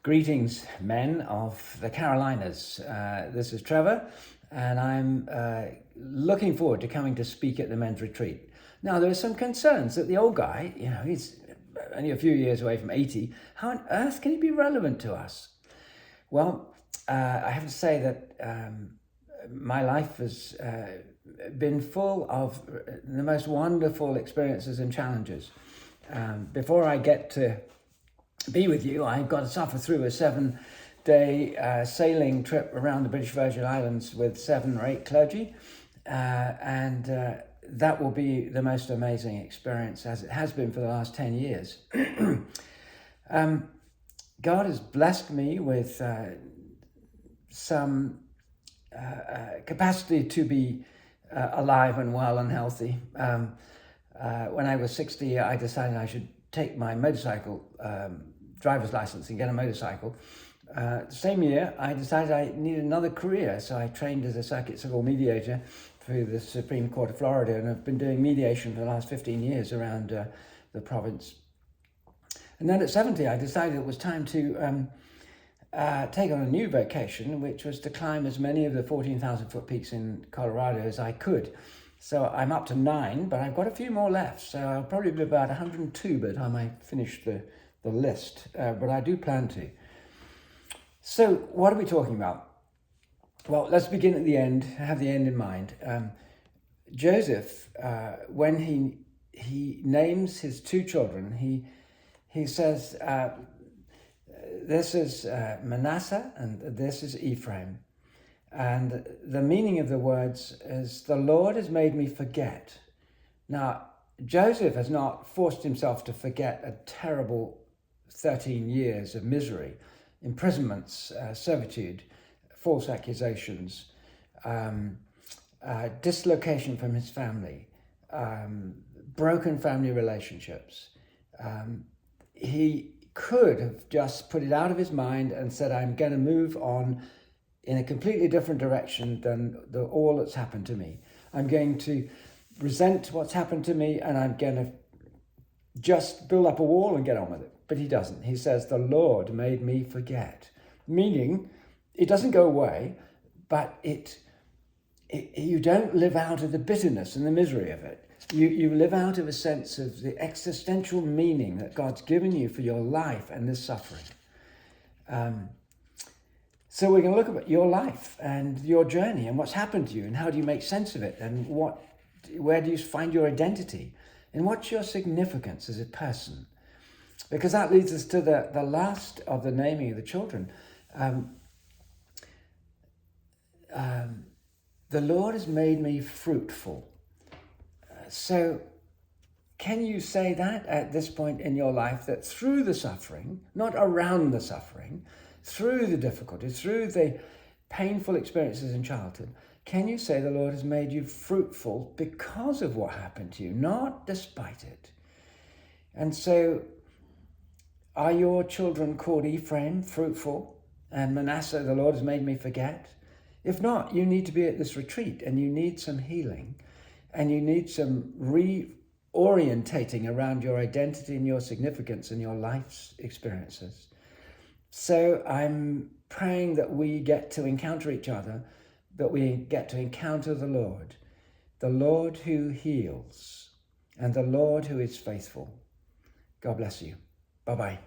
Greetings, men of the Carolinas. This is Trevor, and I'm looking forward to coming to speak at the men's retreat. Now, there are some concerns that the old guy, he's only a few years away from 80. How on earth can he be relevant to us? Well, I have to say that my life has been full of the most wonderful experiences and challenges. Before I get to be with you, I've got to suffer through a 7-day sailing trip around the British Virgin Islands with 7 or 8 clergy, and that will be the most amazing experience, as it has been for the last 10 years. God has blessed me with some capacity to be alive and well and healthy. When I was 60, I decided I should take my motorcycle driver's license and get a motorcycle. The same year, I decided I needed another career, so I trained as a circuit civil mediator through the Supreme Court of Florida, and I've been doing mediation for the last 15 years around the province. And then at 70, I decided it was time to take on a new vocation, which was to climb as many of the 14,000-foot peaks in Colorado as I could. So I'm up to 9, but I've got a few more left. So I'll probably be about 102 by the time I finish the list, but I do plan to. So what are we talking about? Well, let's begin at the end, have the end in mind. Joseph, when he names his 2 children, he says, this is Manasseh and this is Ephraim. And the meaning of the words is, the Lord has made me forget. Now, Joseph has not forced himself to forget a terrible 13 years of misery, imprisonments, servitude, false accusations, dislocation from his family, broken family relationships. He could have just put it out of his mind and said, I'm going to move on in a completely different direction than all that's happened to me. I'm going to resent what's happened to me, and I'm going to just build up a wall and get on with it. But he doesn't. He says, the Lord made me forget. Meaning, it doesn't go away, but you don't live out of the bitterness and the misery of it. You live out of a sense of the existential meaning that God's given you for your life and this suffering. So we're going to look at your life and your journey and what's happened to you and how do you make sense of it and where do you find your identity and what's your significance as a person. Because that leads us to the last of the naming of the children. The Lord has made me fruitful. So can you say that at this point in your life, that through the suffering, not around the suffering, through the difficulties, through the painful experiences in childhood, can you say the Lord has made you fruitful because of what happened to you, not despite it? And so are your children called Ephraim, fruitful, and Manasseh, the Lord has made me forget? If not, you need to be at this retreat and you need some healing and you need some reorientating around your identity and your significance and your life's experiences. So I'm praying that we get to encounter each other, that we get to encounter the Lord who heals, and the Lord who is faithful. God bless you. Bye-bye.